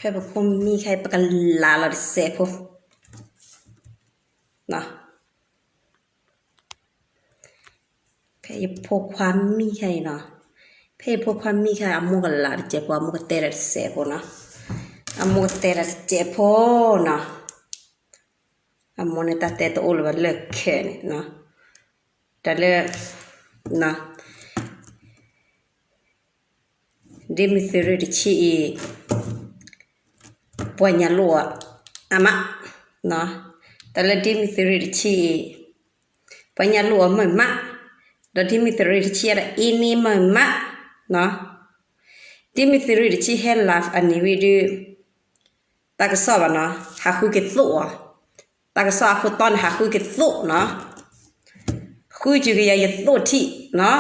เพอผมมีใครประกันลาเราเสียผมเนาะเพอพกความมีใครเนาะเพอพกความมีใครอามุกันลาเจ็บพออามุกเตะระเสียผมเนาะอามุกเตะระเจ็บผมเนาะอามุเนี่ยตัดเตะตัวอุลวันเลิกแค่นี้เนาะแต่เลิกเนาะดิมิสริดิชีปวยญาลัวอามะเนาะแต่ละดิมิสริดิชีปวยญาลัวเหมือนมะแล้วดิมิสริดิชีอะไรอินี่เหมือนมะเนาะดิมิสริดิชีเฮลลาฟอันนี้วิดีตากระสอบเนาะหาคุยกันสู้ตากระสอบคุณตอนหาคุยกันสู้เนาะคุยจุกยายสู้ที่เนาะ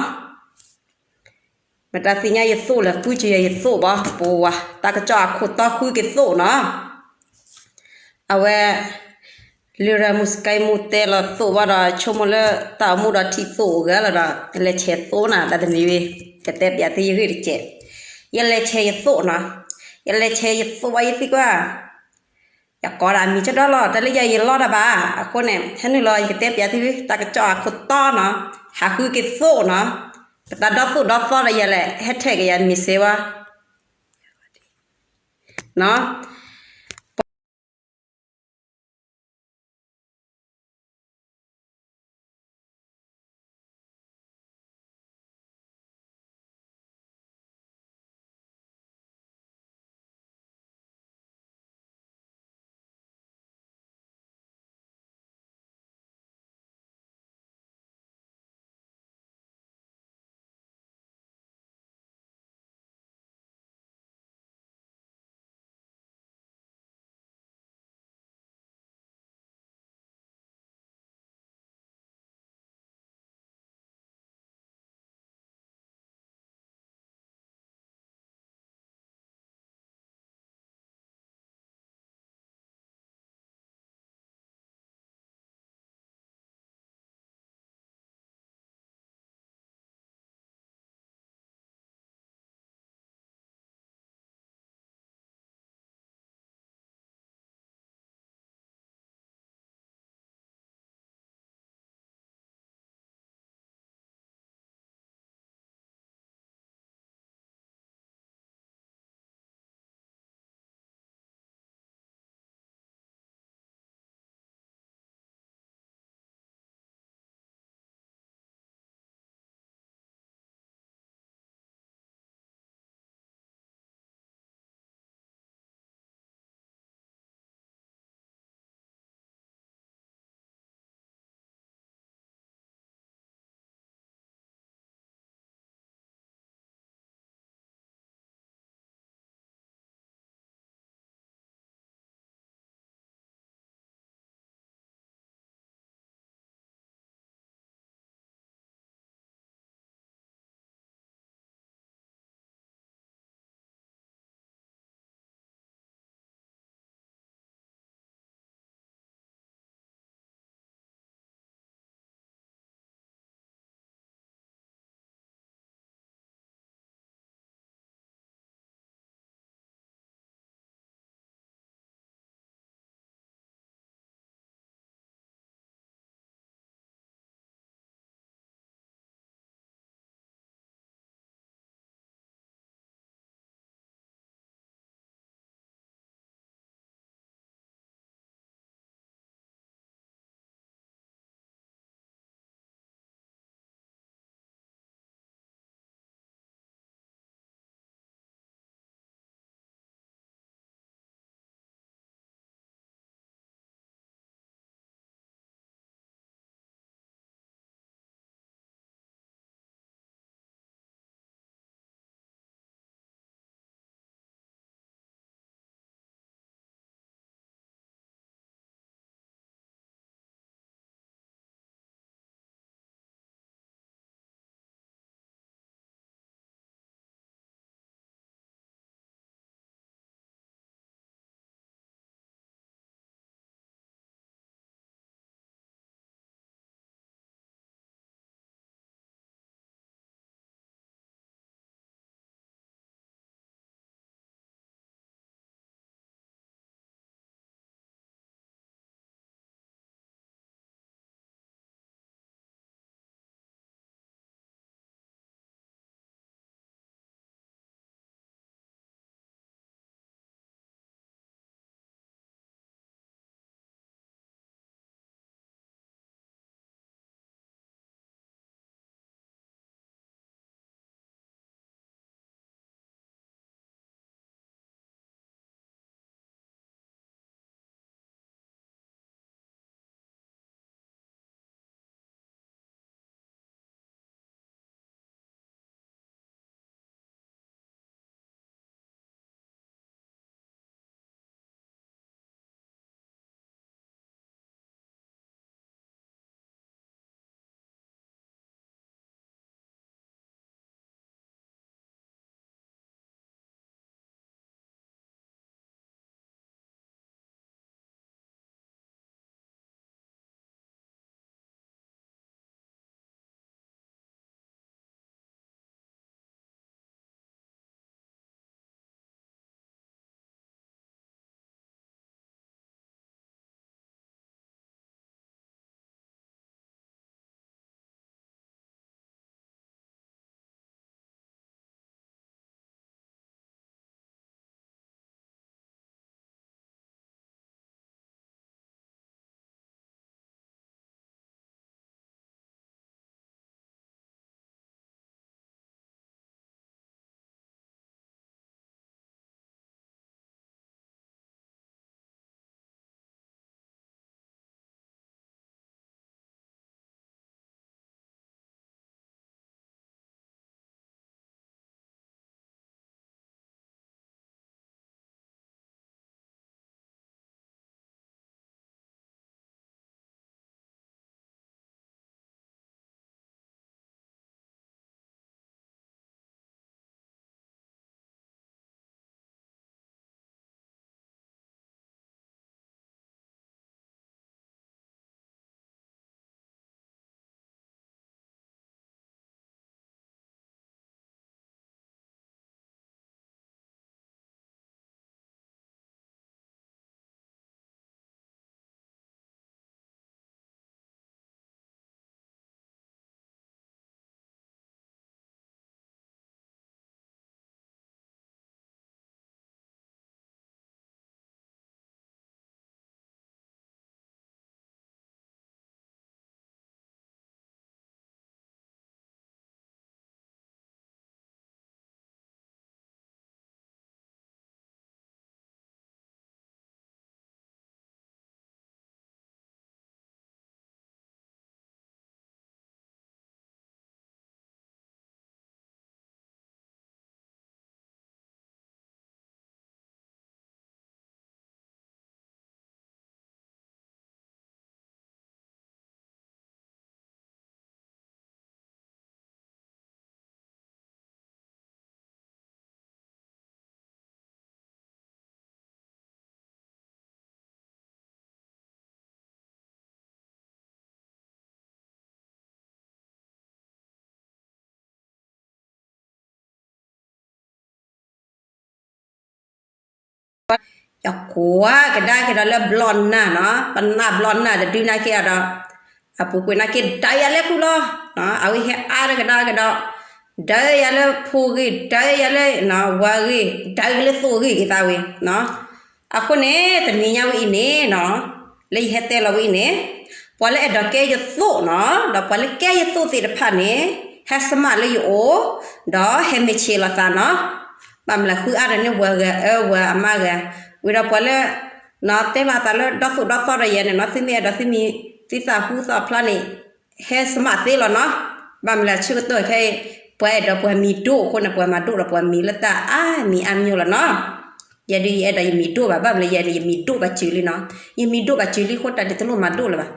มันตัดสินใจสู้แล้วคุยจุกยายสู้บ่ปูวะตากระจอกคุณตอนคุยกันสู้เนาะเอาไว้เรื่องมุสไกมุเตลสู้ว่าเราชมเลยตามูดที่สู้กันแล้วเราเลยเช็ดสู้นะแต่ตอนนี้จะเต็มยาที่ยืดเจ็บยังเลยเช็ดสู้นะยังเลยเช็ดสู้ไว้สิกว่าอยากกอดมีจะได้รอดแต่เลยยังรอดอะบ้าคนเนี่ยท่านนี่รอยังเต็มยาที่ตากระจอกคุณต้อเนาะหาคุยกันสู้เนาะแต่ดอกสู้ดอกฟ้าอะไรยังแหละเฮ็ดแท็กยังมีเสวะเนาะ ya kuwa kedai kedai le blonde na no panna blonde na de na ke ada apu ku na ke dai ale ku lo no awi he ara kedai kedai dai ale phu gi dai ale na wa gi dai le so gi kita we no aku ne tani nya wi ne no le he te lo wi ne pole da ke ye so no da pole ke ye so si de pha ne ha sama le yo da he me che la sa no bam la khu ara ne wa ga wa ama ga wi da pole na te la ta le da su da so ra ye ne no si me da si mi si sa hu sa pla ne he sama te lo no bam la chu to ke pue da pue mi tu ko na pue ma tu da pue mi la ta mi am nyo la no jadi ada mi tu ba bam la jadi mi tu ba chi li no ye mi tu ba chi li ko ta de tu ma tu la ba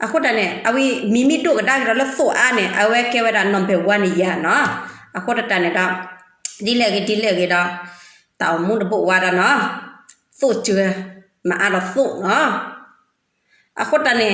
aku da ne awi mi tu ga da ga la so a ne awe ke wa da number 1 ni ya no aku da ta ne da di le da tao mu da bo wa da no so chue ma a da so no aku da ne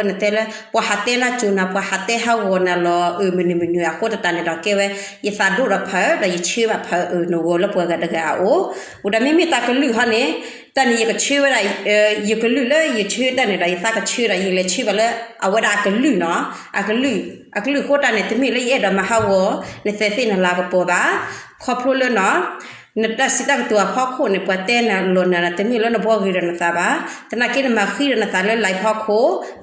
นเตลปะหัตเตละจูนะปะหัตเตฮาวนะลอมันอะโคตตาเนดอกเกเวยฟาดูระเพอดยชื่อแบบเพอโนโกละปะกะดะกะโออุดามิตากะลือฮะเนตอนนี้ก็ชื่ออะไรยกะลือเลยยชื่อตาเนดยตากะชื่ออะไรยเลยชื่อว่าละเอาว่าดากะลือเนาะอะกะลือโคตาเนตมีละเยดมาฮาวเนเซซินลากะปอบาครอบครัวเลยเนาะนัดสิตังตัวพ่อโคในปะเต้นะลนนะแต่มีลนบ่กีรนะตาบาแต่นักกินมาขีรนะตาเลยไหลพ่อโค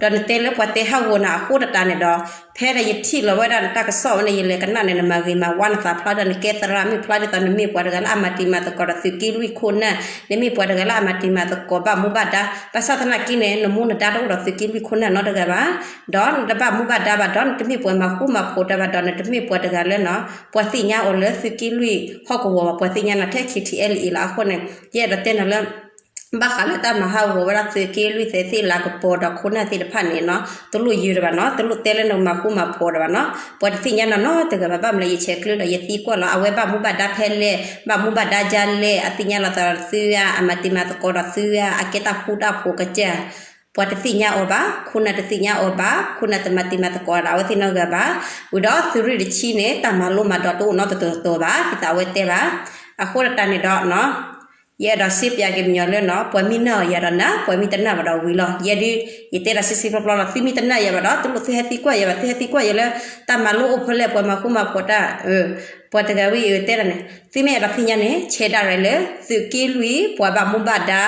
ดอนเต้แล้วปะเต้ฮาวนะโคตตาเนี่ยดอแพ้ได้ยิที่เราไว้ดันตากระสอบในยิเลยกันนั่นเนี่ยมากีมาวันตาพลาดันเกตรามีพลาดตอนมีปวดกันอามาติมาตะกอดสิกิลุยคนน่ะเนี่ยมีปวดกันอามาติมาตะกอบามุบาดาภาษาทนักกินเนี่ยนมูนดาดอกสิกิลุยคนน่ะเนาะดะกะบาดอนดะบามุบาดาบาดอนจะมีปวดมาคู่มาโคดาบาดอนจะมีปวดกันเลยเนาะปวดสิญญาโอเลสิกิลุยฮอกวัวปวดสิญญาน่ะแท้คิดที่อีละคนเนี่ยเย่ละเต้นนั่นแหละบ้าขาละตามหาหัวเวลาซื้อเกลือเสียสิลากปอดคนน่ะสิพันเนี่ยเนาะตัวลุยอยู่แบบเนาะตัวลุเตลนมาคู่มาพอแบบเนาะปอดสิญญาณเนาะแต่ก็บ้ามเลยเช็คเลยเลยตีกว่าเราเอาไว้บ้ามุบาดาเพลเลยบ้ามุบาดาจันเลยอติญญาละตาซื้ออามาติมาตะกอดซื้ออาเกตาพูดาพูกระเจปอดสิญญาอบาคุณน่ะสิญญาอบาคุณน่ะตมาติมาตะกอดเอาสินอกบาอุดอสุริดิชีเนี่ยตามาลุมาดอตุเนาะตัวบาที่ตาเวเตบาอะโคตรตาเนี่ยดอเนาะยาดาสิบยาเก็บเงินเลยเนาะพอมีเนาะยาดานะพอมีตันน่ะบดาวิลล์ยาดียาเตระสิบปลอดฟิมีตันน่ะยาบดาตุลุเสียติกว่าอย่าเสียติกว่าอย่าเลยตามาลูกพลเลยพอมาคุมาพอตาพอตะกาวิเตระเนี่ยสิแม่บักที่ยันเนี่ยเชดาเลยเลยสุกิลุยพอบามุบาดา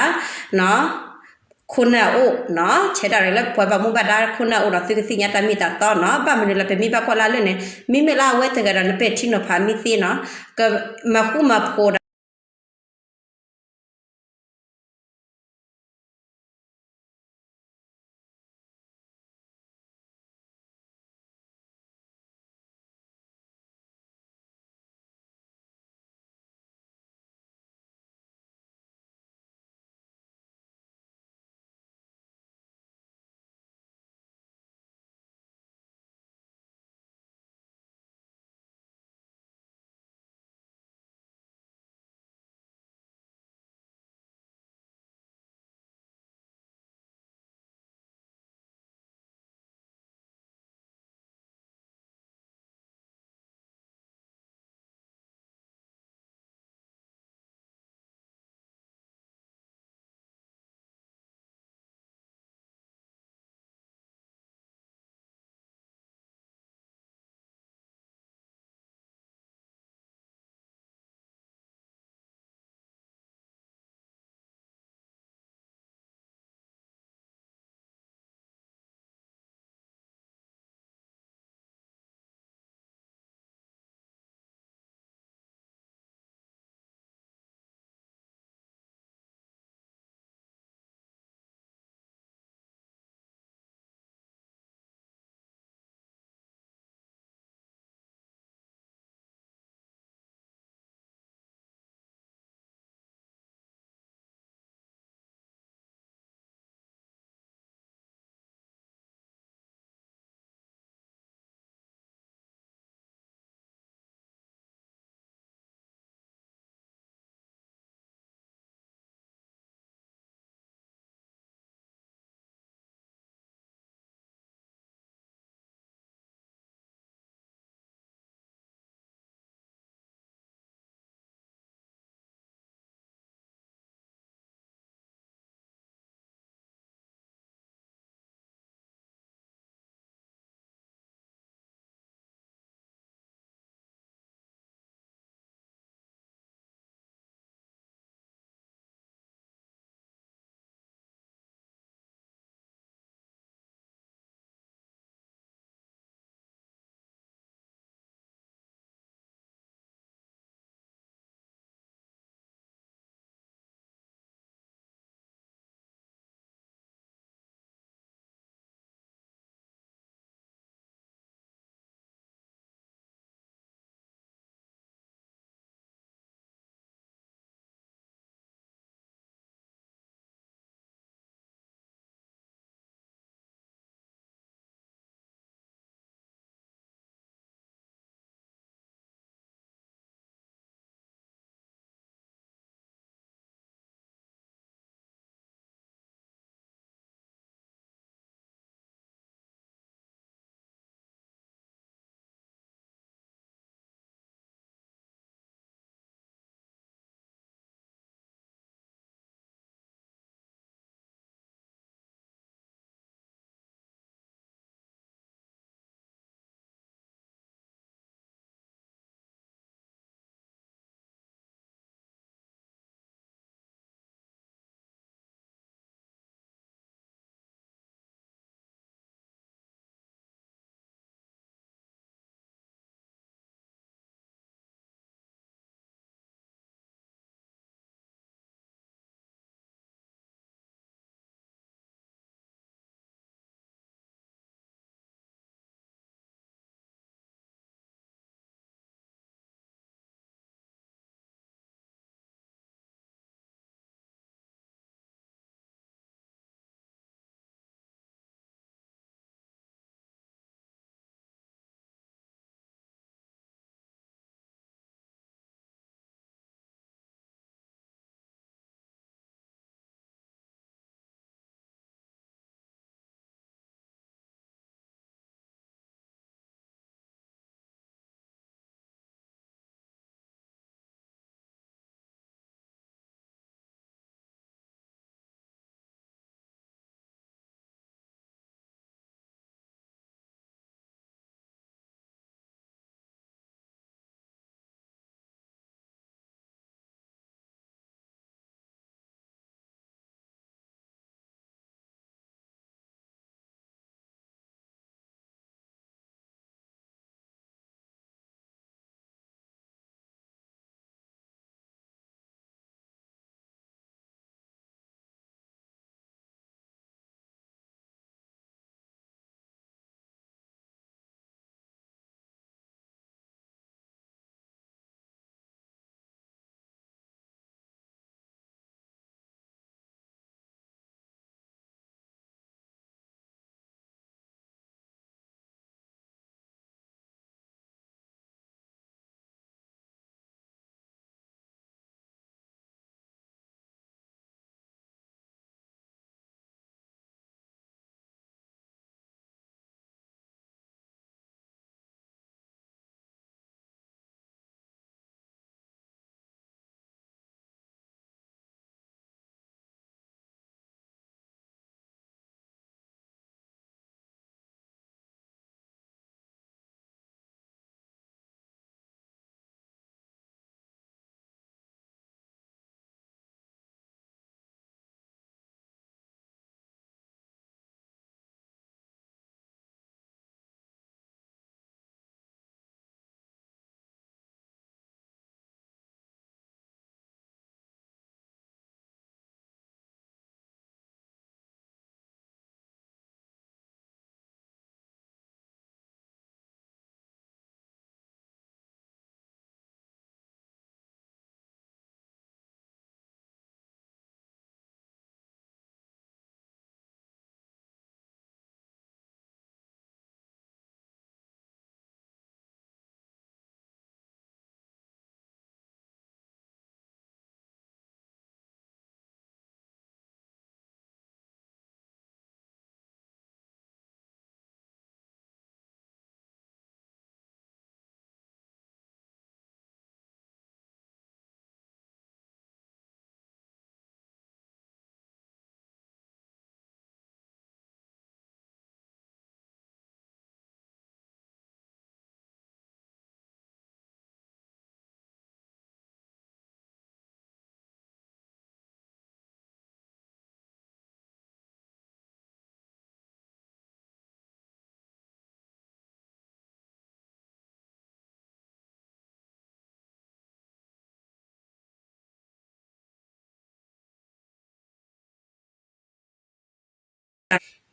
เนาะคุณน่ะโอ้เนาะเชดาเลยพอบามุบาดาคุณน่ะโอ้เราซื้อสิญญาตามีตาต้อเนาะบ้ามันเลยเป็นมีบ้าก็ลาเลยเนี่ยมีเมลาเวตะกาดานเป็ดที่เนาะพามีสิเนาะก็มาคุมาพอ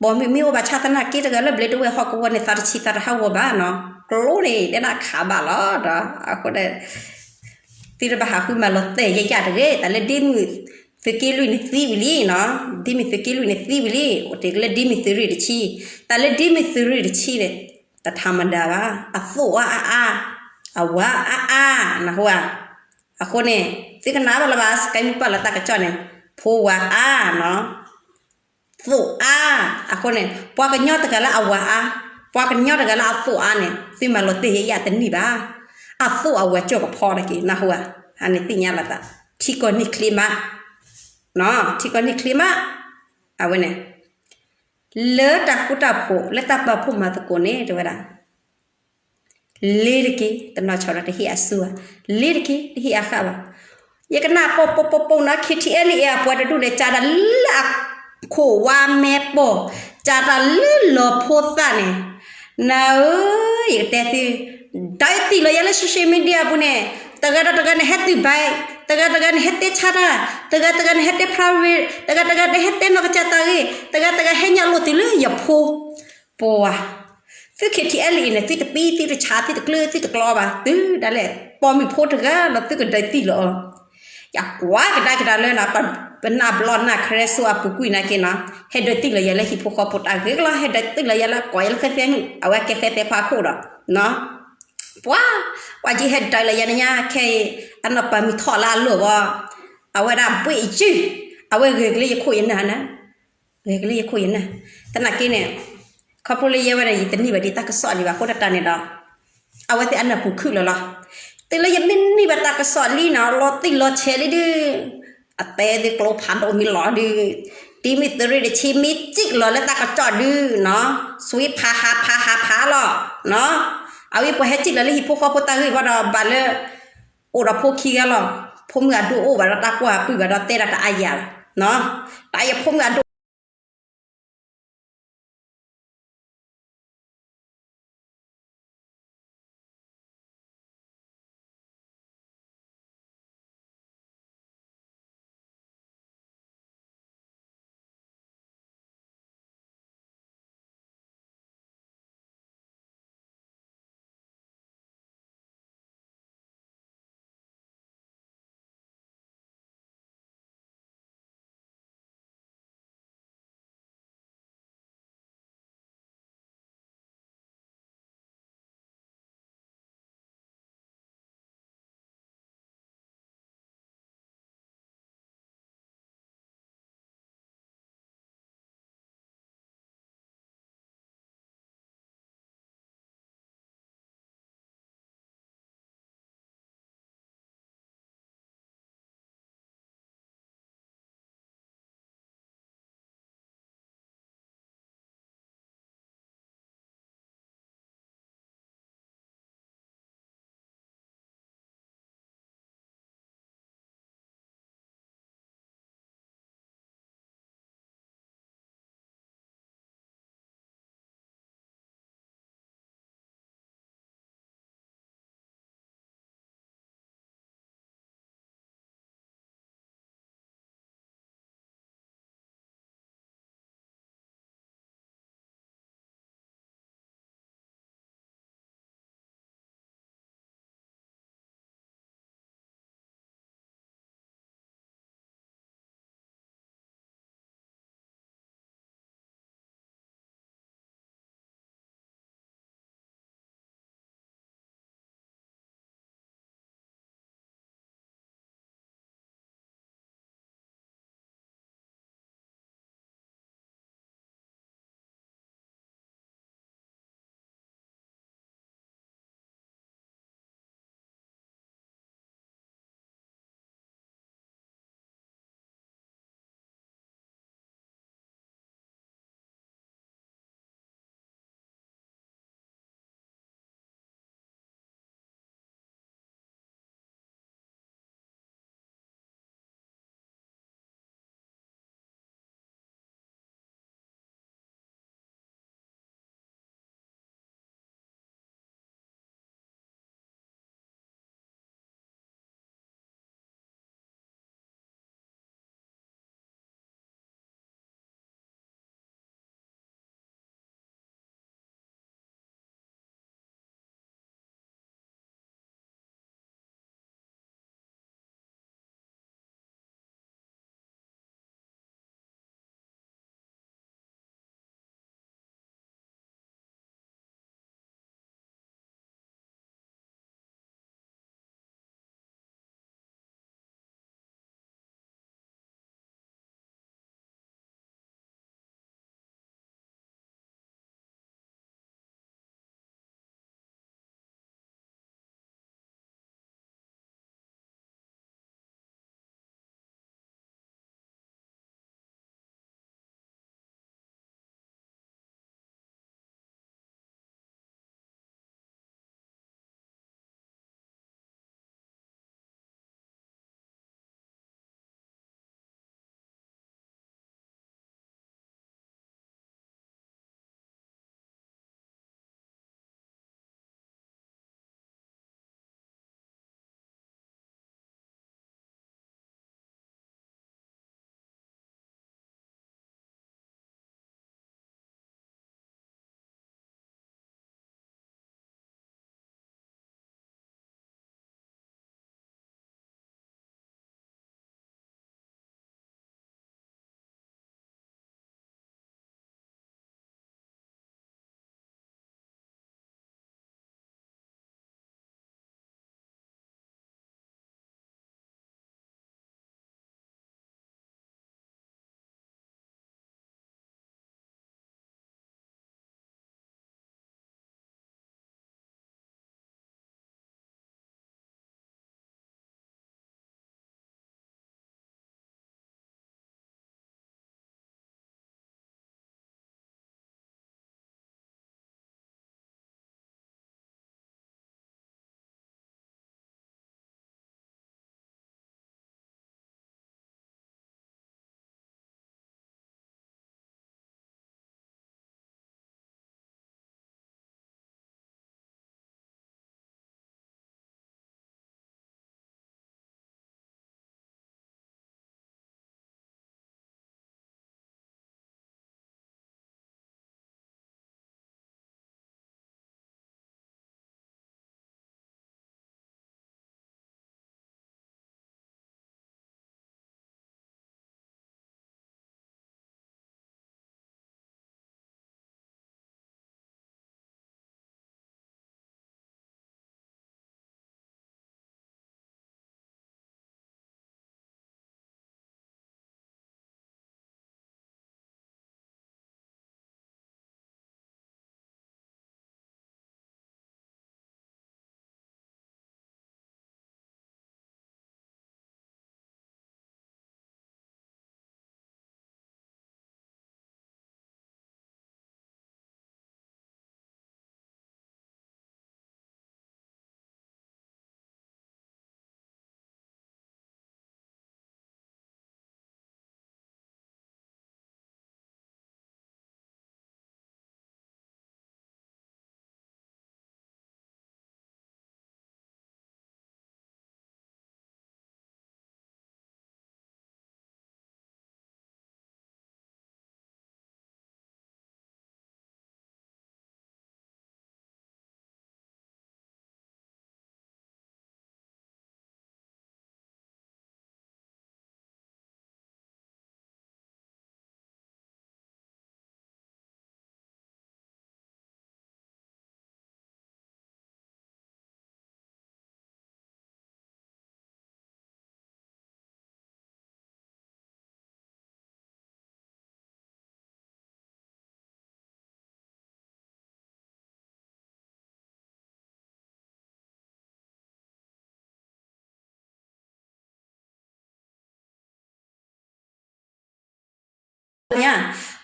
บอมีว่าบาชาตนากิจกันแล้วเบลด้วยฮอกวันในตาชิตาฮาวบ้านเนาะกลัวนี่เดี๋ยวนักขาบาล้อเนาะคนเดียตีระบาหาคือมาลดเตะยากๆเลยแต่เล่ดิมือสกิลุยในซีวิลีเนาะดิมิสกิลุยในซีวิลีโอเทเล่ดิมิสรีดชีแต่เล่ดิมิสรีดชีเนี่ยแต่ธรรมดาว่าอ่ะโฟอ่ะวะนะหัวอ่ะคนเนี่ยสิกันน้าบลาบาสกายมุปปะละตากระจอนเนี่ยพูวะเนาะฟูอะคนเนี่ยพอกันยอดตะกันละเอาวะพอกันยอดตะกันละเอาฟูเนี่ยสิมาลดเตยยาตันนี่บ้าเอาฟูเอาวะจบพอละกี่นะหัวอันนี้ติญญาละตาที่ก่อนนี่คลิมาเนาะที่ก่อนนี่คลิมาเอาไว้เนี่ยเลตาคุตาโพเลตาปะพูมาตะโกเนี่ยเดี๋ยวว่าเลดกี้ตนอชอระที่อาสัวเลดกี้ที่อาข้าวยังกันน่าปนะคิดที่เอลีเอปวดดูเลยจาดันลักโควาแม่ปอจาดันลอโพสาเนี่ยน่าแต่ที่ได้ตีเลยยังเล่นโซเชียลมีเดียบุเนี่ยตะกันเฮติใบตะกันเฮติชาระตะกันเฮติพราวเวตะกันเฮตินกจัตตารีตะกันเฮญัลโลติเลยอย่าโพปอคือคิดที่เอลีเนี่ยที่ตะปีที่ตะชาที่ตะเกลือที่ตะกลอบตื้อได้แหละปอมีโพตะกันเราตื้อกันได้ตีเลยอยากว่าก็ได้เลยนะเป็นนาบลอนนะเครซัวปุกุยนะกินนะเฮดติเลยยังเลยฮิปโปคอปตาเกล้าเฮดติเลยยังละก้อยละแค่เพียงเอาไว้แค่เพียงพาคู่ดอกเนาะว่าจีเฮดเลยยังเนี่ยแค่อันนั้นไปมีทอลาหรือว่าเอาไว้ดำปุยจื้อเอาไว้เกลี่ยคุยนะเกลี่ยคุยนะแต่นักกินเนี่ยเขาพูดเลยว่าอะไรแต่นี่แบบนี้ตากระสอนดีว่าคนตาเนี่ยดอกเอาไว้แต่อันนั้นปุกุเลยล่ะแต่เรายังนี่แบบตากระสอนลีนะรอติรอเชลิดื้อแต่เด็กโลพันโอมิลอดื้อทีมิตรีเดชิมิจิกหล่อแล้วตากระจอดื้อเนาะสวีพาหล่อเนาะเอาอีพวกเฮจิกแล้วฮิปโปคอปตาคือว่าเราบัลเลโอเราพวกขี้กันหรอพมกันดูโอ้บัลเราตากว่าปุยบัลเราเตะเราตาอายาเนาะแต่อย่าพมกันดู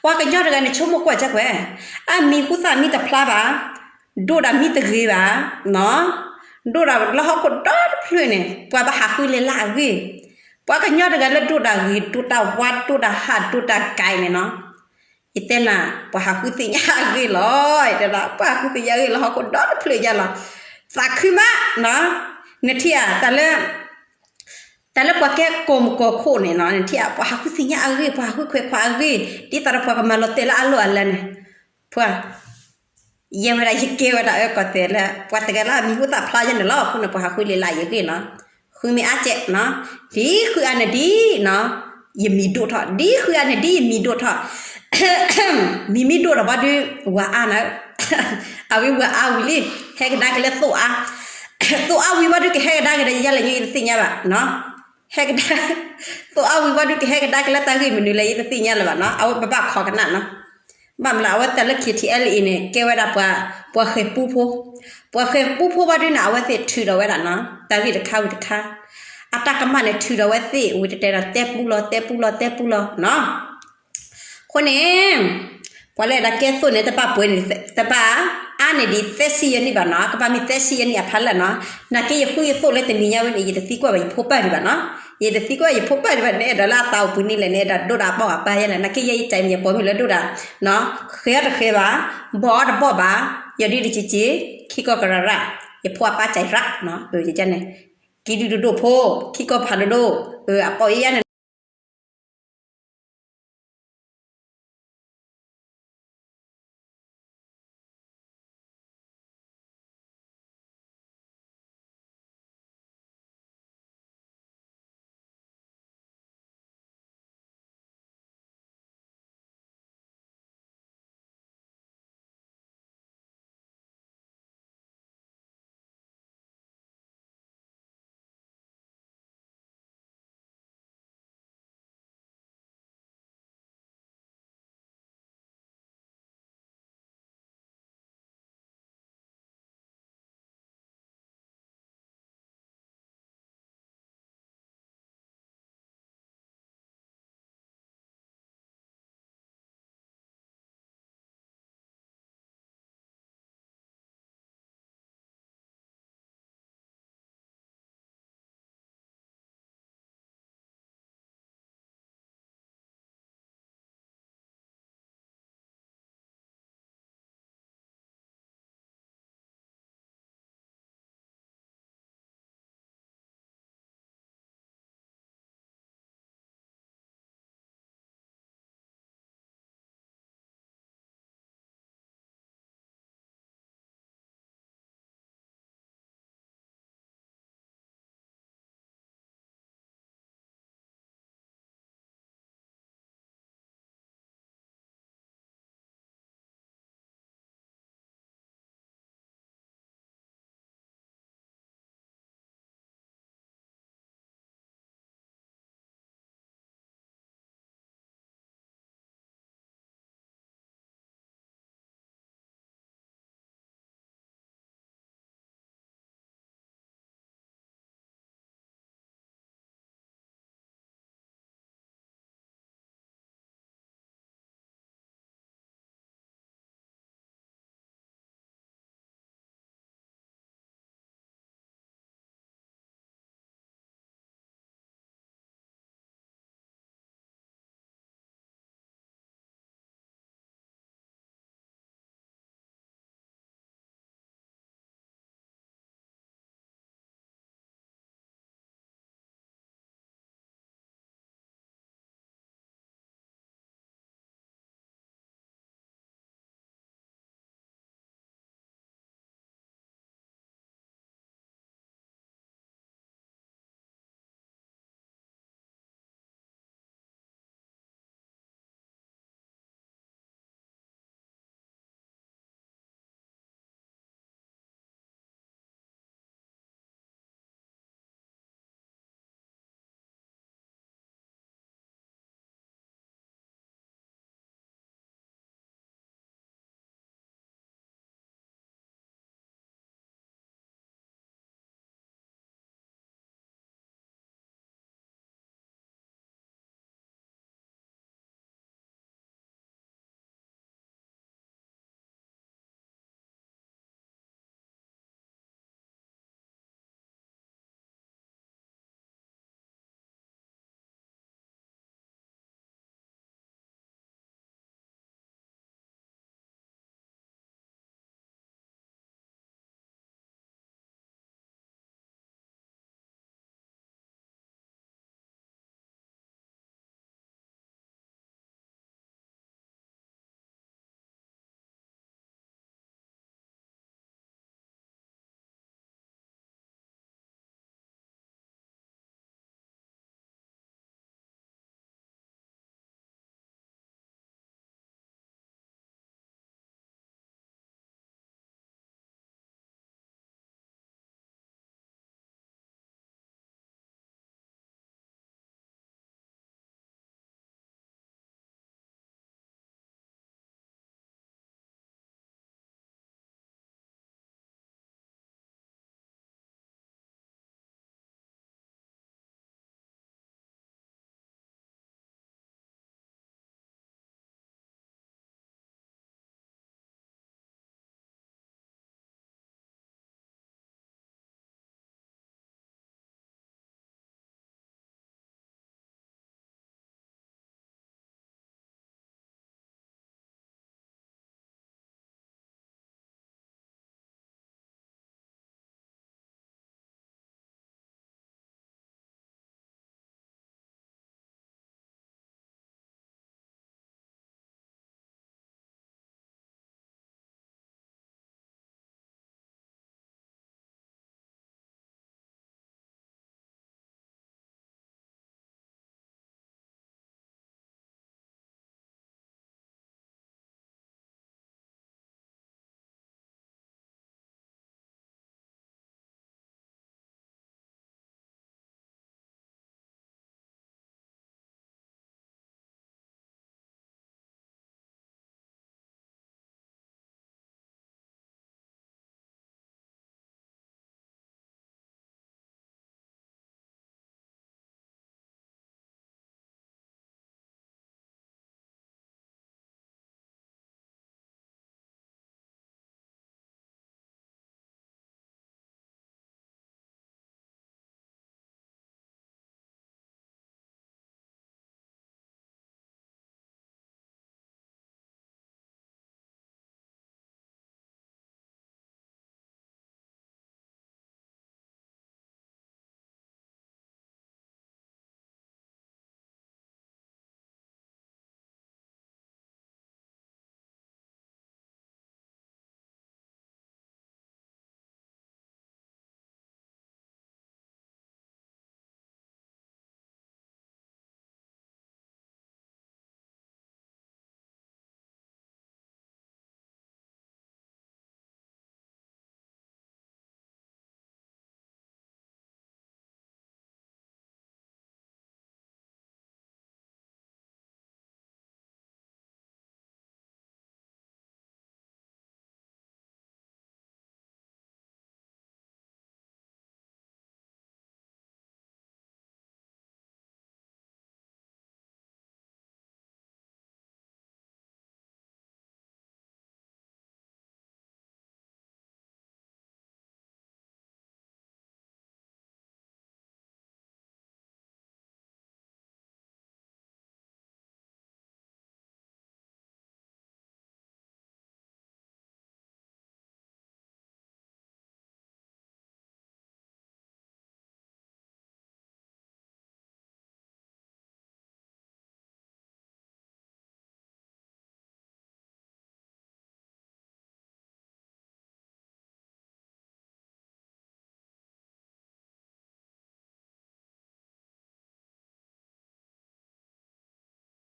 ว่ากันยอดกันในชั่วโมงกว่าจักแหวมีผู้สามีแต่พลาบดูดมีแต่กีบเนาะดูดแล้วเขาก็ดอดพลุเนี่ยว่าบ้าหาคุยเลยละกีว่ากันยอดกันแล้วดูดกีดูดวัดดูดหัดดูดไก่เนี่ยเนาะอีเต้นน่ะว่าหาคุยสิยากีเลยเดี๋ยวละว่าคุยสิยากีแล้วเขาก็ดอดพลุยาละสักขึ้นมาเนาะเนี่ยที่แต่ละพวกแกโกมโกโคเนี่ยเนาะเนี่ยที่ว่าหาคุยสิยากีว่าคุยคุยควากีที่ตอนพวกมาลดเตละอันเนี่ยพวกยังไม่ได้ยิเกี่ยวได้ก็เตะแล้วพอแต่ก็มีผู้ตัดพลาดยันเดล่าคุณน่ะพอหาคุยเลยๆอย่างนี้เนาะคือมีอาเจเนาะดีคืออันนี้ดีเนาะยังมีดูทอดีคืออันนี้ดีมีดูทอมีดูหรอว่าดูว่าอ่ะนะเอาวิว่าเอาวิลี่ให้กันได้กันแล้วตัวเอาวิว่าดูแค่ให้กันได้กันได้ยังอะไรอย่างนี้สิ่งเงี้ยแบบเนาะให้กันได้ตัวเอาวิว่าดูแค่ให้กันได้กันแล้วแต่คือมันดูอะไรอย่างนี้สิ่งเงี้ยเลยแบบเนาะเอาแบบขอกันนั่นเนาะบำลาว่าแต่ละคิดที่เนี่ยเกี่ยวกับปัวเคยปูว่าด้วยนะว่าเสร็จถือเราไว้ละเนาะแต่วิธีข้าอัตากรรมเนี่ยถือเราไว้สิวิธีแต่ละเตปูลเนาะคนเองพอเลยดักเก็ตส่วนเนี่ยแต่ป้าป่วยเนี่ยแต่ป้าอันนี้ดีเตซี่นี่บ้าเนาะก็ป้ามีเตซี่นี่พันละเนาะนักเก็ตคุยส่วนเลยแต่เนี่ยวันนี้จะสิกว่าไปพบไปดีบ้าเนาะยังจะสิกว่าอย่าพบไปดีบ้าเนี่ยเดี๋ยวลาเตาปุ่นนี่เลยเนี่ยดูดาบ่าวไปยังไงนักเก็ตยังใจมีปอมีแล้วดูดาเนาะเคยบ้าบ่บ้าอย่าดีจีขี้ก็กระไรอย่าพัวป้าใจรักเนาะจะเนี่ยกินดูโพขี้ก็พันดูปอยยัน